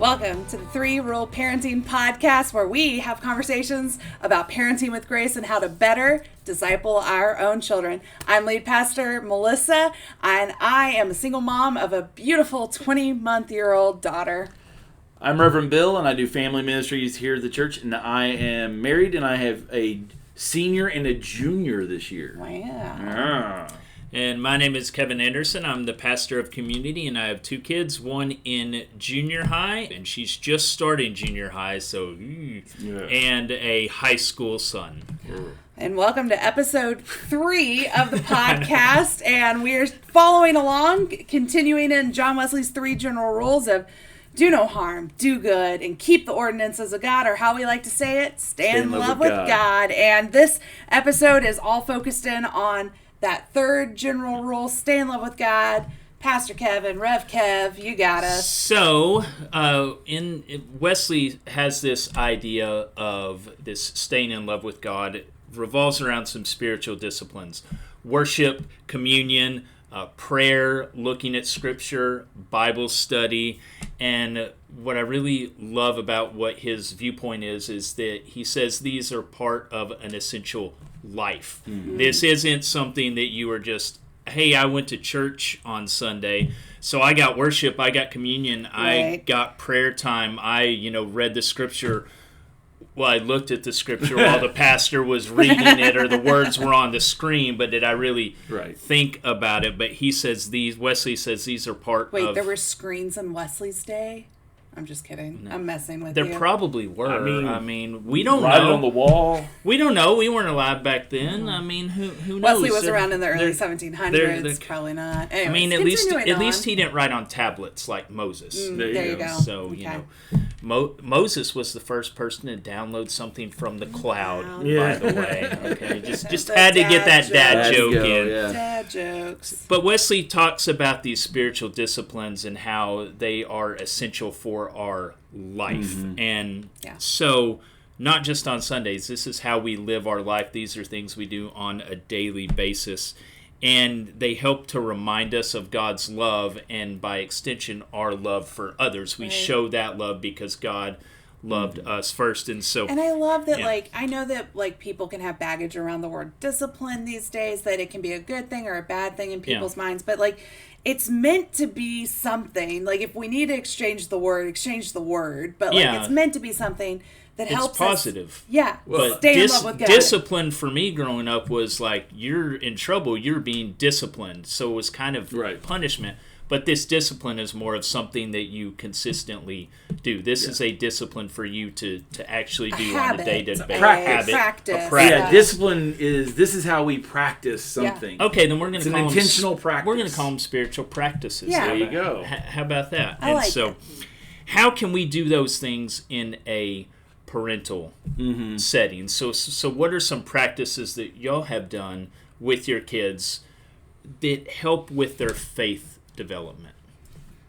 Welcome to the 3 Rule Parenting Podcast, where we have conversations about parenting with grace and how to better disciple our own children. I'm lead pastor Melissa, and I am a single mom of a beautiful 20-month-old daughter. I'm Reverend Bill, and I do family ministries here at the church, and I am married, and I have a senior and a junior this year. Wow. And my name is Kevin Anderson. I'm the pastor of community, and I have 2 kids, one in junior high, and she's just starting junior high, and a high school son. And welcome to episode 3 of the podcast, and we're following along, continuing in John Wesley's 3 general rules of do no harm, do good, and keep the ordinances of God, or how we like to say it, stay in love with God. And this episode is all focused in on that 3rd general rule, stay in love with God. Pastor Kevin, Rev Kev, you got us. So, Wesley has this idea of this staying in love with God. It revolves around some spiritual disciplines: worship, communion, prayer, looking at Scripture, Bible study. And what I really love about what his viewpoint is that he says these are part of an essential life. Mm-hmm. This isn't something that you are just, hey, I went to church on Sunday, so I got worship, I got communion, right. I got prayer time, I read the Scripture. Well, I looked at the Scripture while the pastor was reading it, or the words were on the screen, but did I really think about it? But Wesley says these are part of... Wait, there were screens in Wesley's day? I'm just kidding. No. I'm messing with you. There probably were. I mean, we don't know. Write it on the wall. We don't know. We weren't alive back then. I mean, who knows? Wesley was around in the early 1700s. Probably not. Anyways, I mean, at least he didn't write on tablets like Moses. There you go. So, Moses was the first person to download something from the cloud, by the way. Okay, just had to get that dad joke in. Yeah. Dad jokes. But Wesley talks about these spiritual disciplines and how they are essential for our life. Mm-hmm. And so, not just on Sundays, this is how we live our life. These are things we do on a daily basis. And they help to remind us of God's love, and by extension, our love for others. We show that love because God loved us first. And I love that, I know that, people can have baggage around the word discipline these days, that it can be a good thing or a bad thing in people's minds. But, it's meant to be something. If we need to exchange the word. But, it's meant to be something that helps positive. Well, stay in love with God. Discipline for me growing up was you're in trouble, you're being disciplined. So it was kind of punishment. But this discipline is more of something that you consistently do. This is a discipline for you to actually do on a day-to-day basis. Practice. Yeah, discipline this is how we practice something. Yeah. Okay, then we're going to call intentional practice. We're going to call them spiritual practices. Yeah. There you go. How about that? It. How can we do those things in a parental setting? So what are some practices that y'all have done with your kids that help with their faith development?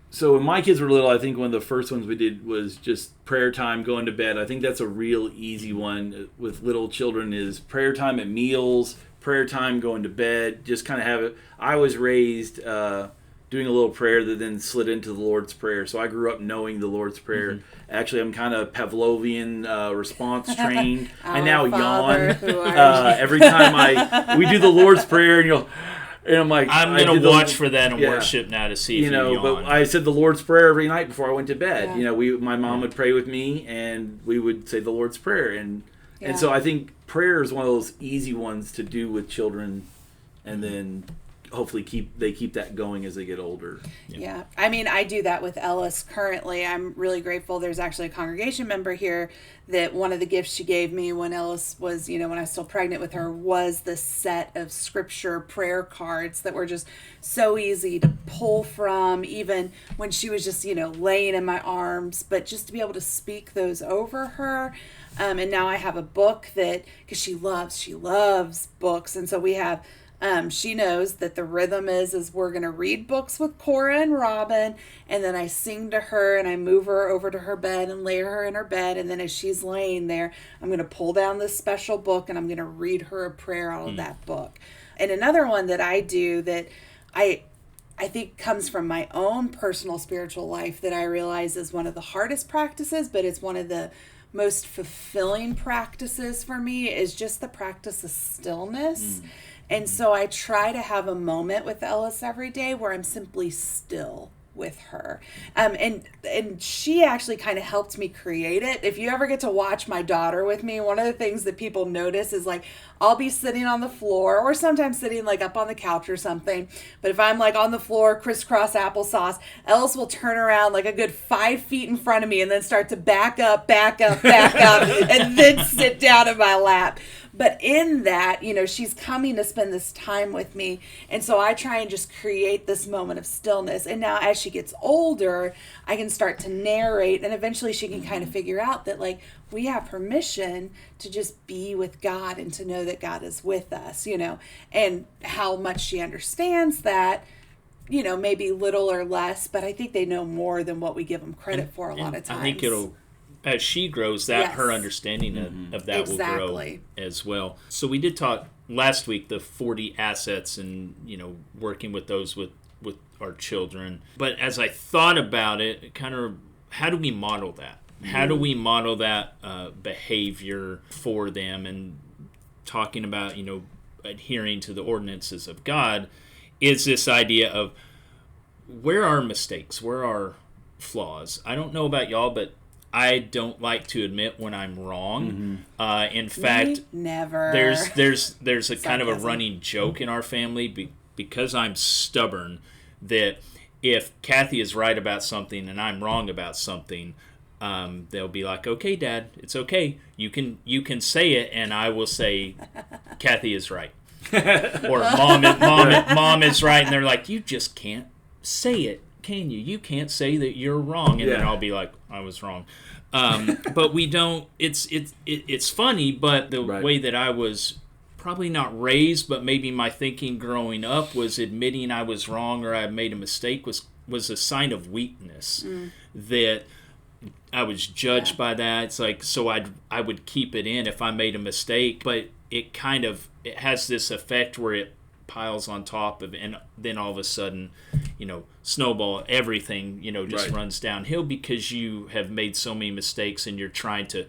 So when my kids were little, I think one of the first ones we did was just prayer time, going to bed. I think that's a real easy one with little children, is prayer time at meals, prayer time going to bed. Just kind of have it. I was raised doing a little prayer that then slid into the Lord's Prayer. So I grew up knowing the Lord's Prayer. Mm-hmm. Actually, I'm kind of Pavlovian response trained. I now yawn every time we do the Lord's Prayer, and I'm like, I'm going to watch for that in worship now to see if you yawn. But I said the Lord's Prayer every night before I went to bed. Yeah. My mom would pray with me, and we would say the Lord's Prayer. And so I think prayer is one of those easy ones to do with children, and then hopefully keep that going as they get older. Yeah. I mean, I do that with Ellis currently. I'm really grateful. There's actually a congregation member here that one of the gifts she gave me when Ellis was, when I was still pregnant with her, was the set of Scripture prayer cards that were just so easy to pull from, even when she was just, laying in my arms, but just to be able to speak those over her. And now I have a book because she loves books. And so we have, she knows that the rhythm is we're going to read books with Cora and Robin, and then I sing to her, and I move her over to her bed and lay her in her bed, and then as she's laying there, I'm going to pull down this special book, and I'm going to read her a prayer out of that book. And another one that I do that I think comes from my own personal spiritual life that I realize is one of the hardest practices, but it's one of the most fulfilling practices for me, is just the practice of stillness. And so I try to have a moment with Ellis every day where I'm simply still with her. And she actually kind of helped me create it. If you ever get to watch my daughter with me, one of the things that people notice is like, I'll be sitting on the floor or sometimes sitting like up on the couch or something. But if I'm like on the floor, crisscross applesauce, Ellis will turn around like a good 5 feet in front of me and then start to back up, and then sit down in my lap. But in that, she's coming to spend this time with me. And so I try and just create this moment of stillness. And now as she gets older, I can start to narrate, and eventually she can kind of figure out that like we have permission to just be with God and to know that God is with us, and how much she understands that, maybe little or less, but I think they know more than what we give them credit for a lot of times. I think as she grows, that her understanding of that will grow as well. So we did talk last week, the 40 assets and, working with those with our children. But as I thought about it, kind of, how do we model that? How do we model that behavior for them? And talking about, adhering to the ordinances of God is this idea of where are mistakes? Where are flaws? I don't know about y'all, but I don't like to admit when I'm wrong. In fact, never. There's a kind of a running joke in our family because I'm stubborn, that if Kathy is right about something and I'm wrong about something, they'll be like, "Okay, Dad, it's okay. You can say it," and I will say, "Kathy is right," or "Mom is right," and they're like, "You just can't say it, can you? You can't say that you're wrong," and then I'll be like, "I was wrong." But we don't. It's funny, but the way that I was probably not raised, but maybe my thinking growing up was admitting I was wrong or I made a mistake was a sign of weakness. That I was judged by that. It's like, so I would keep it in if I made a mistake, but it has this effect where it piles on top of it, and then all of a sudden, snowball, everything, just runs downhill because you have made so many mistakes and you're trying to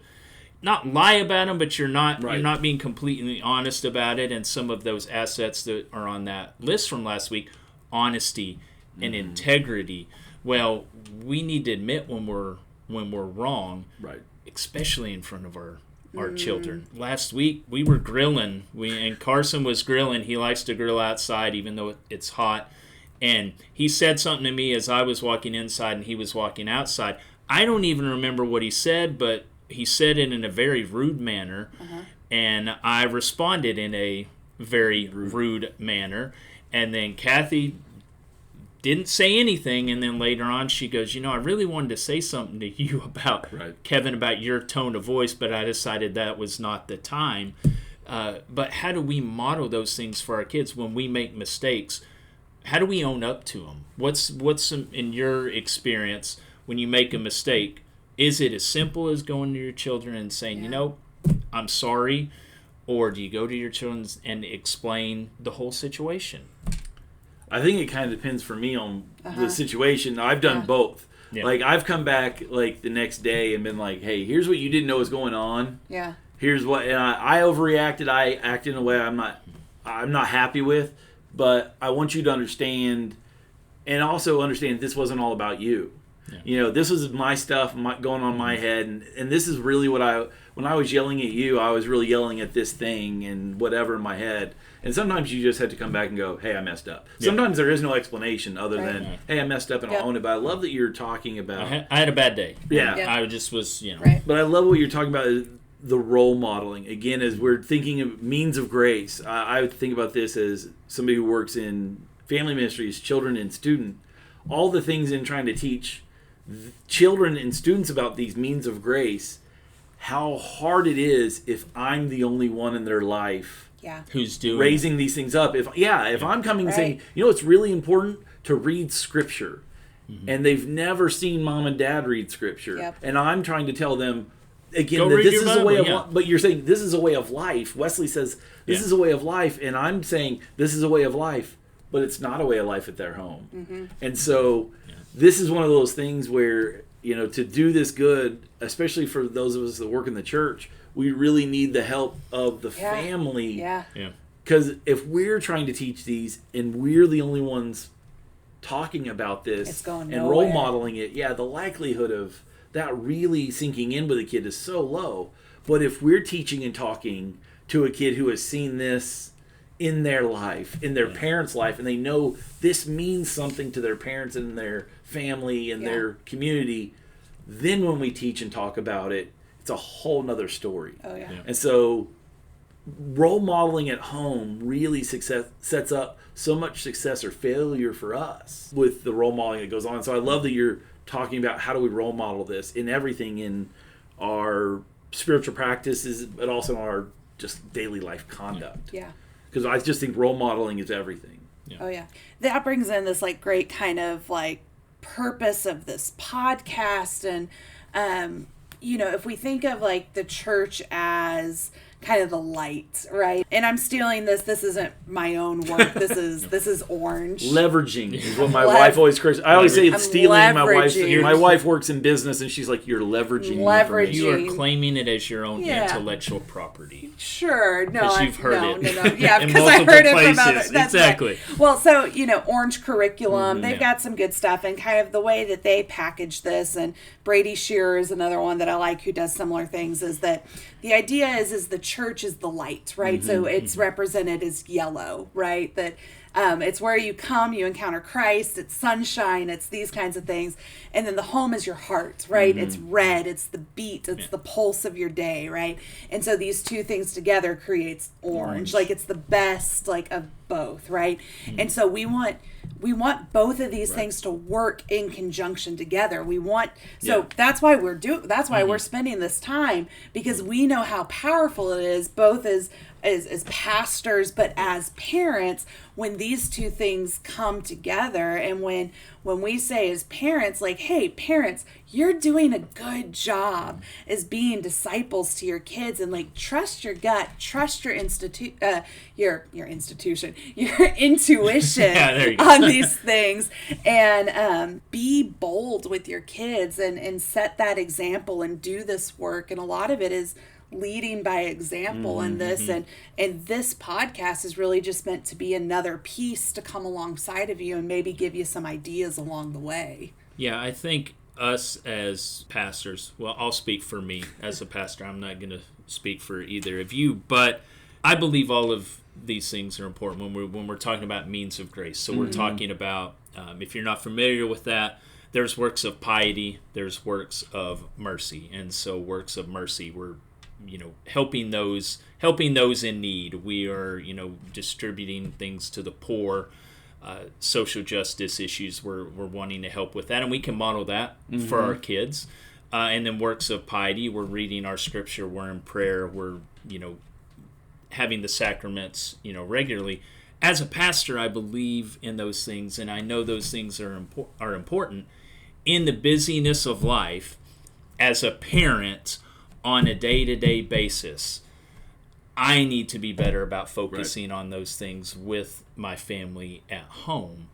not lie about them, but you're not being completely honest about it. And some of those assets that are on that list from last week, honesty and integrity. Well, we need to admit when we're wrong, especially in front of our children. Last week we were grilling. And Carson was grilling. He likes to grill outside even though it's hot. And he said something to me as I was walking inside and he was walking outside. I don't even remember what he said, but he said it in a very rude manner. And I responded in a very rude manner. And then Kathy didn't say anything, and then later on she goes, I really wanted to say something to you about Kevin, about your tone of voice, but I decided that was not the time. But how do we model those things for our kids when we make mistakes? How do we own up to them? What's in your experience when you make a mistake? Is it as simple as going to your children and saying, I'm sorry, or do you go to your children and explain the whole situation? I think it kind of depends for me on the situation. I've done both. Yeah. Like, I've come back like the next day and been like, "Hey, here's what you didn't know was going on. Yeah. Here's what," and I overreacted. I acted in a way I'm not happy with, but I want you to understand, and also understand this wasn't all about you. Yeah. This was my stuff going on in my head, and this is really when I was yelling at you, I was really yelling at this thing and whatever in my head. And sometimes you just have to come back and go, "Hey, I messed up." Yeah. Sometimes there is no explanation other than, "Hey, I messed up," and I'll own it. But I love that you're talking about. I had a bad day. Yeah. I just was, Right. But I love what you're talking about, the role modeling. Again, as we're thinking of means of grace, I would think about this as somebody who works in family ministries, children and student, all the things in trying to teach children and students about these means of grace, how hard it is if I'm the only one in their life who's doing raising these things up. If I'm coming and saying, it's really important to read Scripture, and they've never seen mom and dad read Scripture, and I'm trying to tell them again that this is a way of but you're saying this is a way of life. Wesley says this is a way of life, and I'm saying this is a way of life, but it's not a way of life at their home. And so this is one of those things where, to do this good, especially for those of us that work in the church, we really need the help of the family. Yeah. Because if we're trying to teach these and we're the only ones talking about this and role modeling it, the likelihood of that really sinking in with a kid is so low. But if we're teaching and talking to a kid who has seen this in their life, in their parents' life, and they know this means something to their parents and their family and their community, then when we teach and talk about it, it's a whole nother story. And so role modeling at home really sets up so much success or failure for us with the role modeling that goes on. So I love that you're talking about how do we role model this in everything, in our spiritual practices, but also in our just daily life conduct. Because I just think role modeling is everything. That brings in this great kind of purpose of this podcast. And if we think of the church as kind of the light, right? And I'm stealing this isn't my own work, this is Orange. Leveraging is what my wife always corrects. I always say it's stealing. My wife works in business and she's like, you're leveraging. You are claiming it as your own intellectual property. Sure. No, you've heard it. No. Yeah, because I heard it from others. Exactly. Right. Well, so, Orange curriculum, they've got some good stuff, and kind of the way that they package this, and Brady Shearer is another one that I like who does similar things, is that the idea is the church is the light, right? So it's represented as yellow, right? That it's where you come, you encounter Christ, it's sunshine, it's these kinds of things. And then the home is your heart, right? It's red, it's the beat, it's the pulse of your day, right? And so these two things together creates orange. It's the best of both, right? And so we want both of these things to work in conjunction together. That's why we're spending this time, because we know how powerful it is, both as pastors, but as parents, when these two things come together. And when we say as parents, hey, parents, you're doing a good job as being disciples to your kids, and trust your gut, trust your your intuition on these things, and be bold with your kids, and set that example and do this work. And a lot of it is leading by example in this, and this podcast is really just meant to be another piece to come alongside of you and maybe give you some ideas along the way. I think us as pastors, well, I'll speak for me as a pastor, I'm not going to speak for either of you, but I believe all of these things are important when we're talking about means of grace. So we're talking about, if you're not familiar with that, there's works of piety, there's works of mercy. And so works of mercy, we're helping those in need. We are distributing things to the poor. Social justice issues, we're wanting to help with that, and we can model that for our kids. And then works of piety, we're reading our scripture, we're in prayer, we're having the sacraments regularly. As a pastor, I believe in those things, and I know those things are important. In the busyness of life, as a parent, on a day-to-day basis, I need to be better about focusing on those things with my family at home,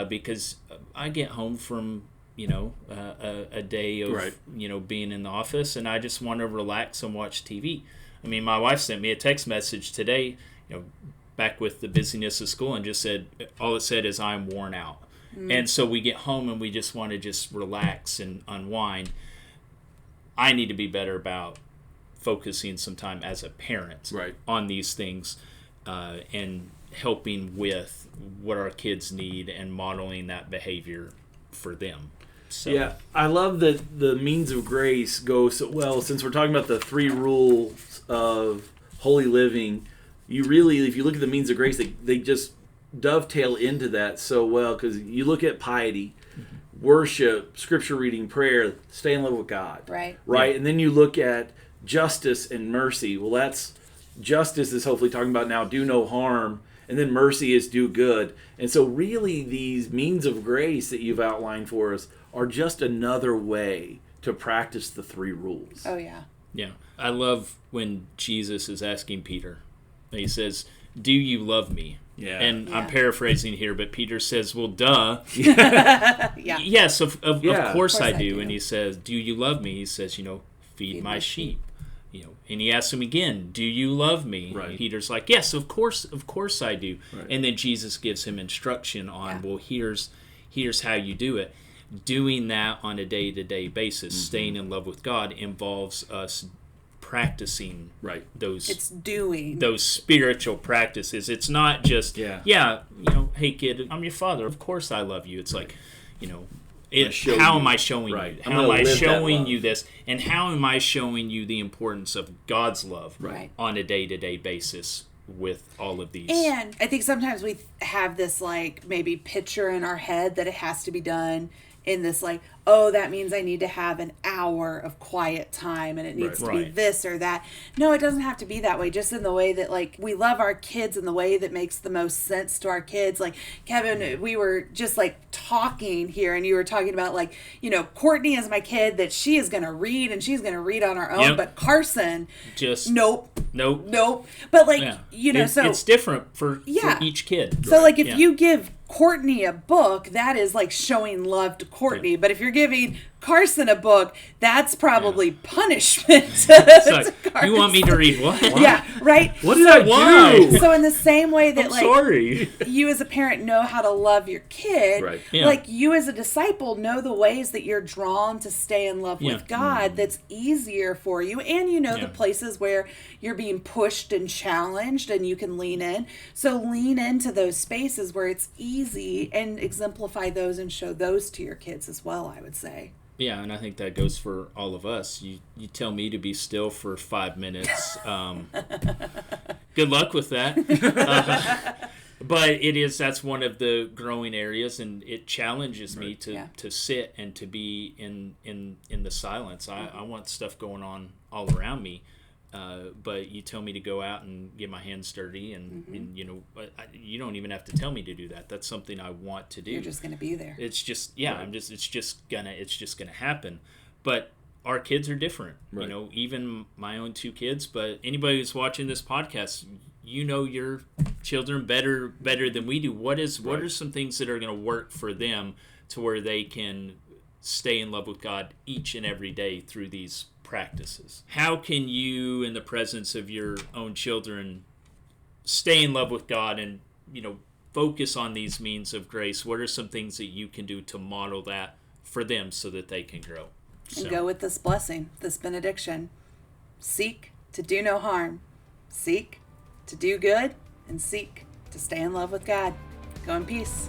because I get home from a day of being in the office, and I just want to relax and watch TV. I mean, my wife sent me a text message today, back with the busyness of school, and just said, all it said is, I'm worn out. And so we get home and we just want to just relax and unwind. I need to be better about focusing some time as a parent on these things, and helping with what our kids need and modeling that behavior for them. So. I love that the means of grace go so well. Since we're talking about the 3 rules of holy living, you really, if you look at the means of grace, they just dovetail into that so well, because you look at piety, worship, scripture reading, prayer, stay in love with God. Right. And then you look at justice and mercy. Well, that's justice is hopefully talking about now do no harm, and then mercy is do good. And so really these means of grace that you've outlined for us are just another way to practice the 3 rules. Oh, yeah. Yeah. I love when Jesus is asking Peter. He says, do you love me? Yeah. And Yeah. I'm paraphrasing here, but Peter says, well, duh. Yeah. Yes, of course I do. do. And he says, do you love me? He says, feed my sheep. And he asks him again, do you love me? Right. And Peter's like, yes, of course I do. Right. And then Jesus gives him instruction on, Yeah. well, here's how you do it. Doing that on a day-to-day basis, staying in love with God, involves us practicing Right. It's doing. those spiritual practices. It's not just, hey kid, I'm your father. Of course I love you. It's like, show how you. am I showing Right. you? I'm How am gonna I live that showing love. you this? And how am I showing you the importance of God's love Right. on a day-to-day basis with all of these? And I think sometimes we have this like maybe picture in our head that it has to be done in this like, oh, that means I need to have an hour of quiet time and it needs to be Right. this or that. No, it doesn't have to be that way. Just in the way that like we love our kids in the way that makes the most sense to our kids. Like Kevin, we were just like talking here and you were talking about like, Courtney is my kid that she is going to read and she's going to read on her own. Yep. But Carson, Just nope. Nope. But like, Yeah. so it's different for Yeah. each kid. So, like, if Yeah. you give Courtney a book, that is like showing love to Courtney. Yeah. But if you're giving Carson a book, that's probably punishment It's to like, Carson. you want me to read what? Yeah, right. What did I Why? do? So, in the same way that, I'm like, sorry. you as a parent know how to love your kid, Right. Yeah. like, you as a disciple know the ways that you're drawn to stay in love Yeah. with God that's easier for you. And you know Yeah. the places where you're being pushed and challenged and you can lean in. So lean into those spaces where it's easy and exemplify those and show those to your kids as well, I would say. Yeah, and I think that goes for all of us. You tell me to be still for 5 minutes. Good luck with that. But that's one of the growing areas, and it challenges me to sit and to be in the silence. I want stuff going on all around me. But you tell me to go out and get my hands dirty, and you don't even have to tell me to do that. That's something I want to do. You're just going to be there. It's just it's just gonna happen. But our kids are different. Right. Even my own 2 kids. But anybody who's watching this podcast, your children better than we do. What are some things that are going to work for them to where they can stay in love with God each and every day through these practices? How can you, in the presence of your own children, stay in love with God and focus on these means of grace? What are some things that you can do to model that for them so that they can grow? And go with this blessing, this benediction. Seek to do no harm. Seek to do good, and seek to stay in love with God. Go in peace.